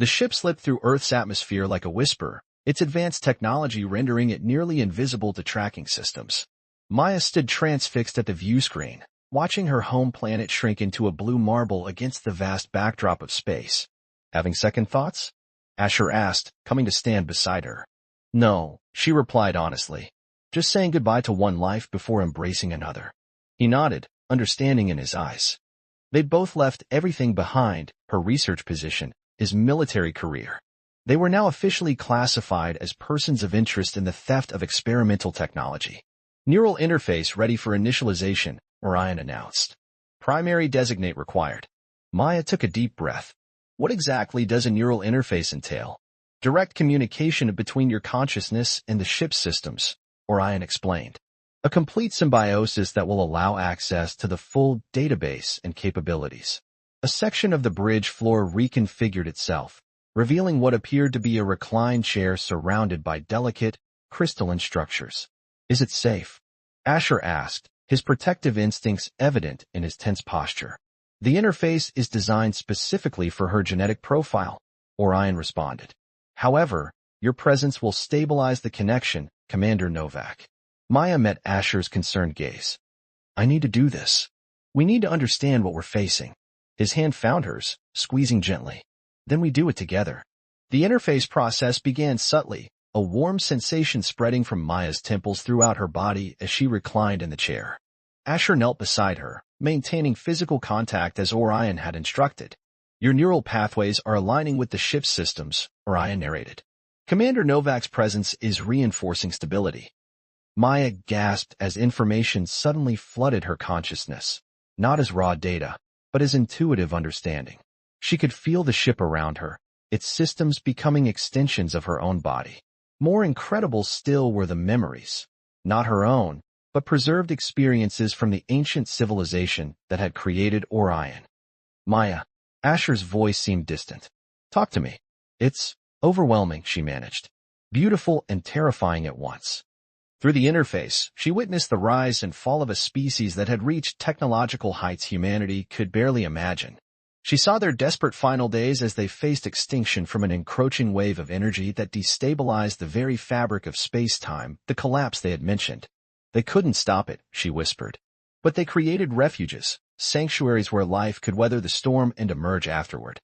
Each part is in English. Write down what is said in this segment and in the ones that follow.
The ship slipped through Earth's atmosphere like a whisper, its advanced technology rendering it nearly invisible to tracking systems. Maya stood transfixed at the view screen, watching her home planet shrink into a blue marble against the vast backdrop of space. Having second thoughts? Asher asked, coming to stand beside her. No, she replied honestly. Just saying goodbye to one life before embracing another. He nodded, understanding in his eyes. They'd both left everything behind, her research position, his military career. They were now officially classified as persons of interest in the theft of experimental technology. Neural interface ready for initialization, Orion announced. Primary designate required. Maya took a deep breath. What exactly does a neural interface entail? Direct communication between your consciousness and the ship's systems, Orion explained. A complete symbiosis that will allow access to the full database and capabilities. A section of the bridge floor reconfigured itself, revealing what appeared to be a reclined chair surrounded by delicate, crystalline structures. Is it safe? Asher asked, his protective instincts evident in his tense posture. The interface is designed specifically for her genetic profile, Orion responded. However, your presence will stabilize the connection, Commander Novak. Maya met Asher's concerned gaze. I need to do this. We need to understand what we're facing. His hand found hers, squeezing gently. Then we do it together. The interface process began subtly, a warm sensation spreading from Maya's temples throughout her body as she reclined in the chair. Asher knelt beside her, maintaining physical contact as Orion had instructed. Your neural pathways are aligning with the ship's systems, Orion narrated. Commander Novak's presence is reinforcing stability. Maya gasped as information suddenly flooded her consciousness, not as raw data, but as intuitive understanding. She could feel the ship around her, its systems becoming extensions of her own body. More incredible still were the memories, not her own, but preserved experiences from the ancient civilization that had created Orion. Maya, Asher's voice seemed distant. Talk to me. It's overwhelming, she managed. Beautiful and terrifying at once. Through the interface, she witnessed the rise and fall of a species that had reached technological heights humanity could barely imagine. She saw their desperate final days as they faced extinction from an encroaching wave of energy that destabilized the very fabric of space-time, the collapse they had mentioned. They couldn't stop it, she whispered. But they created refuges, sanctuaries where life could weather the storm and emerge afterward.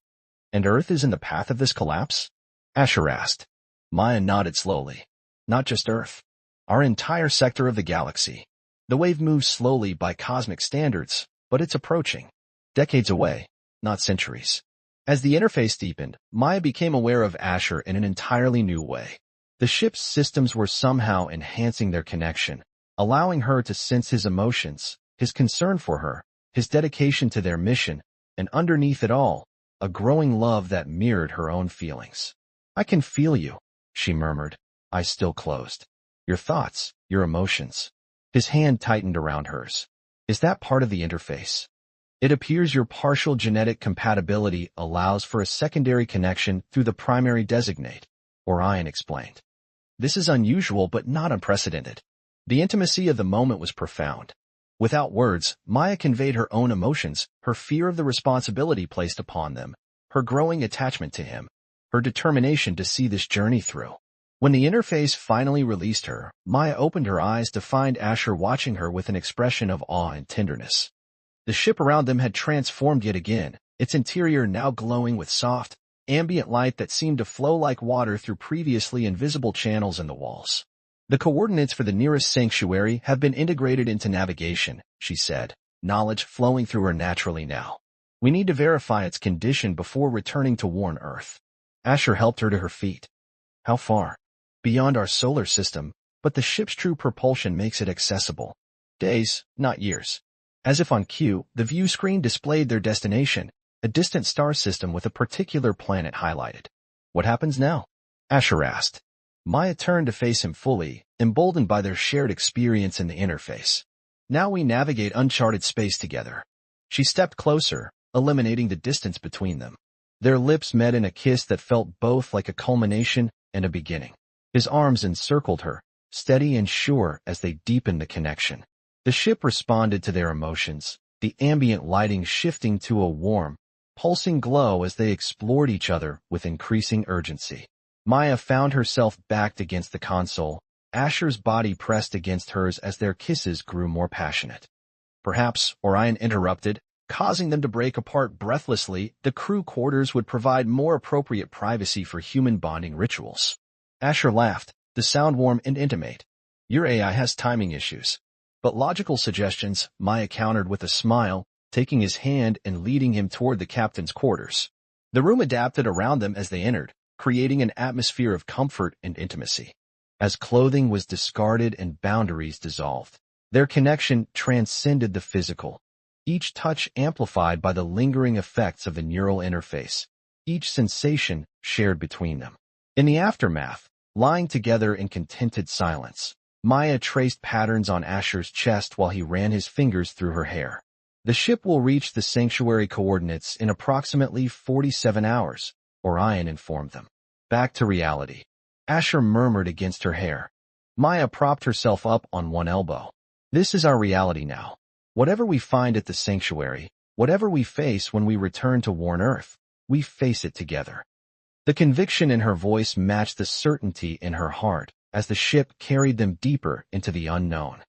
And Earth is in the path of this collapse? Asher asked. Maya nodded slowly. Not just Earth. Our entire sector of the galaxy. The wave moves slowly by cosmic standards, but it's approaching. Decades away, not centuries. As the interface deepened, Maya became aware of Asher in an entirely new way. The ship's systems were somehow enhancing their connection, allowing her to sense his emotions, his concern for her, his dedication to their mission, and underneath it all, a growing love that mirrored her own feelings. I can feel you, she murmured, eyes still closed. Your thoughts, your emotions. His hand tightened around hers. Is that part of the interface? It appears your partial genetic compatibility allows for a secondary connection through the primary designate, Orion explained. This is unusual but not unprecedented. The intimacy of the moment was profound. Without words, Maya conveyed her own emotions, her fear of the responsibility placed upon them, her growing attachment to him, her determination to see this journey through. When the interface finally released her, Maya opened her eyes to find Asher watching her with an expression of awe and tenderness. The ship around them had transformed yet again, its interior now glowing with soft, ambient light that seemed to flow like water through previously invisible channels in the walls. The coordinates for the nearest sanctuary have been integrated into navigation, she said, knowledge flowing through her naturally now. We need to verify its condition before returning to warn Earth. Asher helped her to her feet. How far? Beyond our solar system, but the ship's true propulsion makes it accessible. Days, not years. As if on cue, the view screen displayed their destination, a distant star system with a particular planet highlighted. What happens now? Asher asked. Maya turned to face him fully, emboldened by their shared experience in the interface. Now we navigate uncharted space together. She stepped closer, eliminating the distance between them. Their lips met in a kiss that felt both like a culmination and a beginning. His arms encircled her, steady and sure as they deepened the connection. The ship responded to their emotions, the ambient lighting shifting to a warm, pulsing glow as they explored each other with increasing urgency. Maya found herself backed against the console, Asher's body pressed against hers as their kisses grew more passionate. Perhaps, Orion interrupted, causing them to break apart breathlessly. The crew quarters would provide more appropriate privacy for human bonding rituals. Asher laughed, the sound warm and intimate. Your AI has timing issues. But logical suggestions, Maya countered with a smile, taking his hand and leading him toward the captain's quarters. The room adapted around them as they entered, creating an atmosphere of comfort and intimacy. As clothing was discarded and boundaries dissolved, their connection transcended the physical, each touch amplified by the lingering effects of the neural interface, each sensation shared between them. In the aftermath, lying together in contented silence, Maya traced patterns on Asher's chest while he ran his fingers through her hair. The ship will reach the sanctuary coordinates in approximately 47 hours, Orion informed them. Back to reality. Asher murmured against her hair. Maya propped herself up on one elbow. This is our reality now. Whatever we find at the sanctuary, whatever we face when we return to worn Earth, we face it together. The conviction in her voice matched the certainty in her heart as the ship carried them deeper into the unknown.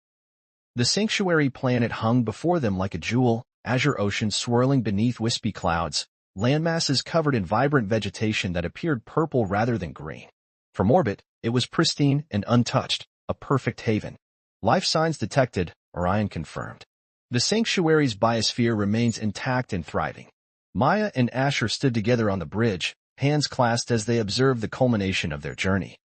The sanctuary planet hung before them like a jewel, azure ocean swirling beneath wispy clouds, landmasses covered in vibrant vegetation that appeared purple rather than green. From orbit, it was pristine and untouched, a perfect haven. Life signs detected, Orion confirmed. The sanctuary's biosphere remains intact and thriving. Maya and Asher stood together on the bridge, hands clasped as they observed the culmination of their journey.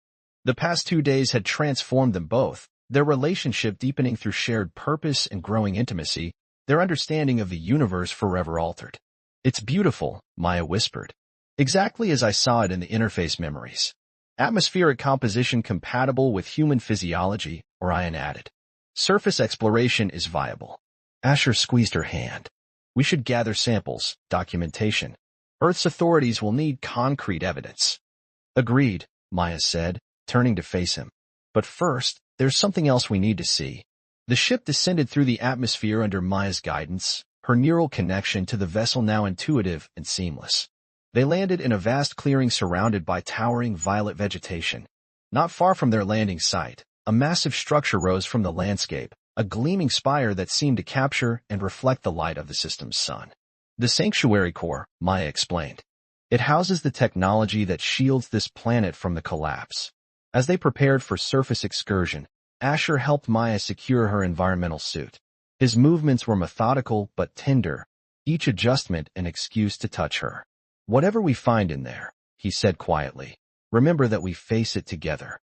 The past 2 days had transformed them both, their relationship deepening through shared purpose and growing intimacy, their understanding of the universe forever altered. It's beautiful, Maya whispered. Exactly as I saw it in the interface memories. Atmospheric composition compatible with human physiology, Orion added. Surface exploration is viable. Asher squeezed her hand. We should gather samples, documentation. Earth's authorities will need concrete evidence. Agreed, Maya said, turning to face him. But first, there's something else we need to see. The ship descended through the atmosphere under Maya's guidance, her neural connection to the vessel now intuitive and seamless. They landed in a vast clearing surrounded by towering violet vegetation. Not far from their landing site, a massive structure rose from the landscape, a gleaming spire that seemed to capture and reflect the light of the system's sun. The sanctuary core, Maya explained. It houses the technology that shields this planet from the collapse. As they prepared for surface excursion, Asher helped Maya secure her environmental suit. His movements were methodical but tender, each adjustment an excuse to touch her. Whatever we find in there, he said quietly, remember that we face it together.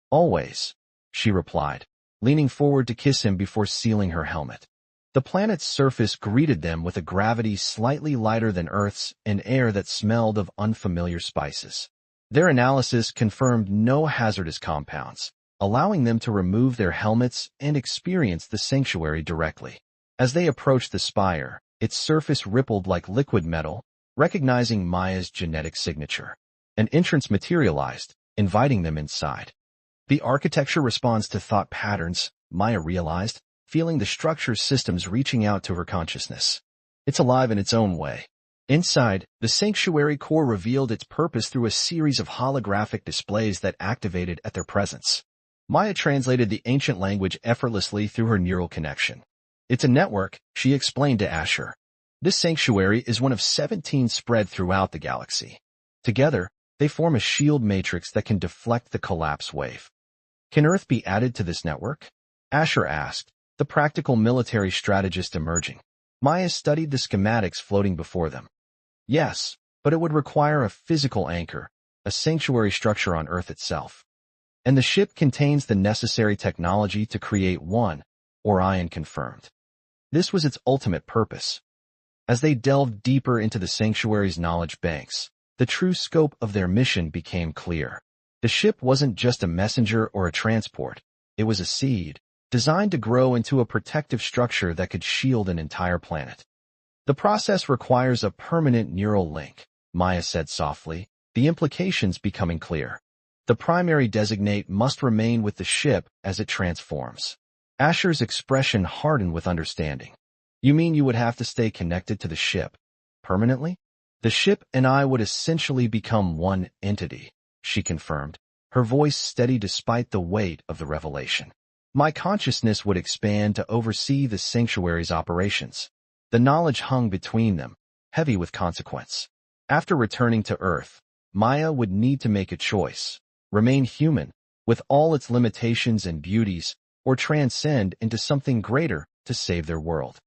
Always, she replied, leaning forward to kiss him before sealing her helmet. The planet's surface greeted them with a gravity slightly lighter than Earth's and air that smelled of unfamiliar spices. Their analysis confirmed no hazardous compounds, allowing them to remove their helmets and experience the sanctuary directly. As they approached the spire, its surface rippled like liquid metal, recognizing Maya's genetic signature. An entrance materialized, inviting them inside. The architecture responds to thought patterns, Maya realized, feeling the structure's systems reaching out to her consciousness. It's alive in its own way. Inside, the sanctuary core revealed its purpose through a series of holographic displays that activated at their presence. Maya translated the ancient language effortlessly through her neural connection. It's a network, she explained to Asher. This sanctuary is one of 17 spread throughout the galaxy. Together, they form a shield matrix that can deflect the collapse wave. Can Earth be added to this network? Asher asked, the practical military strategist emerging. Maya studied the schematics floating before them. Yes, but it would require a physical anchor, a sanctuary structure on Earth itself. And the ship contains the necessary technology to create one, Orion confirmed. This was its ultimate purpose. As they delved deeper into the sanctuary's knowledge banks, the true scope of their mission became clear. The ship wasn't just a messenger or a transport, it was a seed, designed to grow into a protective structure that could shield an entire planet. The process requires a permanent neural link, Maya said softly, the implications becoming clear. The primary designate must remain with the ship as it transforms. Asher's expression hardened with understanding. You mean you would have to stay connected to the ship permanently? The ship and I would essentially become one entity, she confirmed, her voice steady despite the weight of the revelation. My consciousness would expand to oversee the sanctuary's operations. The knowledge hung between them, heavy with consequence. After returning to Earth, Maya would need to make a choice: remain human, with all its limitations and beauties, or transcend into something greater to save their world.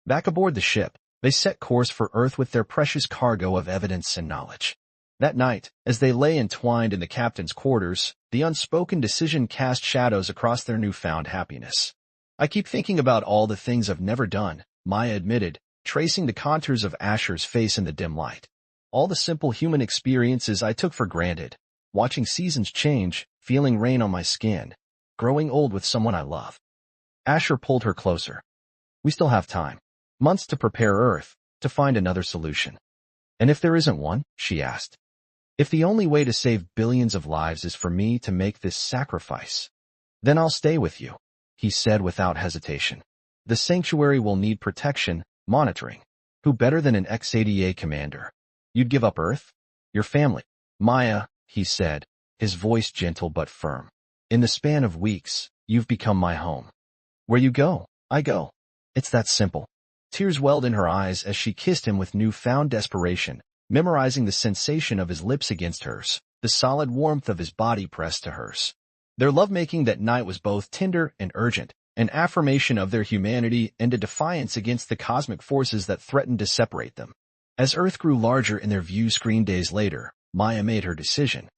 Back aboard the ship, they set course for Earth with their precious cargo of evidence and knowledge. That night, as they lay entwined in the captain's quarters, the unspoken decision cast shadows across their newfound happiness. I keep thinking about all the things I've never done, Maya admitted, tracing the contours of Asher's face in the dim light. All the simple human experiences I took for granted, watching seasons change, feeling rain on my skin, growing old with someone I love. Asher pulled her closer. We still have time. Months to prepare Earth, to find another solution. And if there isn't one, she asked. If the only way to save billions of lives is for me to make this sacrifice, then I'll stay with you, he said without hesitation. The sanctuary will need protection, monitoring. Who better than an ex-ADA commander? You'd give up Earth? Your family? Maya, he said, his voice gentle but firm. In the span of weeks, you've become my home. Where you go, I go. It's that simple. Tears welled in her eyes as she kissed him with newfound desperation, memorizing the sensation of his lips against hers, the solid warmth of his body pressed to hers. Their lovemaking that night was both tender and urgent, an affirmation of their humanity and a defiance against the cosmic forces that threatened to separate them. As Earth grew larger in their view screen days later, Maya made her decision.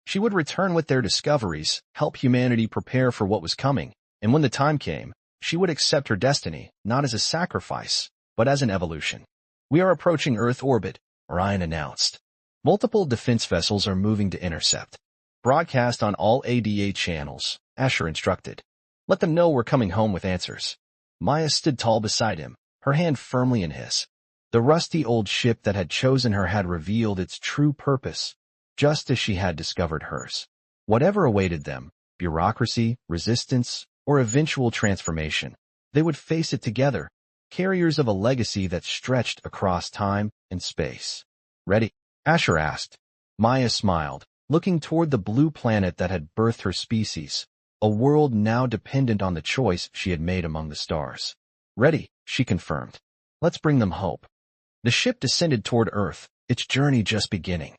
She would return with their discoveries, help humanity prepare for what was coming, and when the time came, she would accept her destiny, not as a sacrifice, but as an evolution. We are approaching Earth orbit, Orion announced. Multiple defense vessels are moving to intercept. Broadcast on all ADA channels, Asher instructed. Let them know we're coming home with answers. Maya stood tall beside him, her hand firmly in his. The rusty old ship that had chosen her had revealed its true purpose, just as she had discovered hers. Whatever awaited them, bureaucracy, resistance, or eventual transformation, they would face it together, carriers of a legacy that stretched across time and space. Ready? Asher asked. Maya smiled, looking toward the blue planet that had birthed her species, a world now dependent on the choice she had made among the stars. Ready, she confirmed. Let's bring them hope. The ship descended toward Earth, its journey just beginning.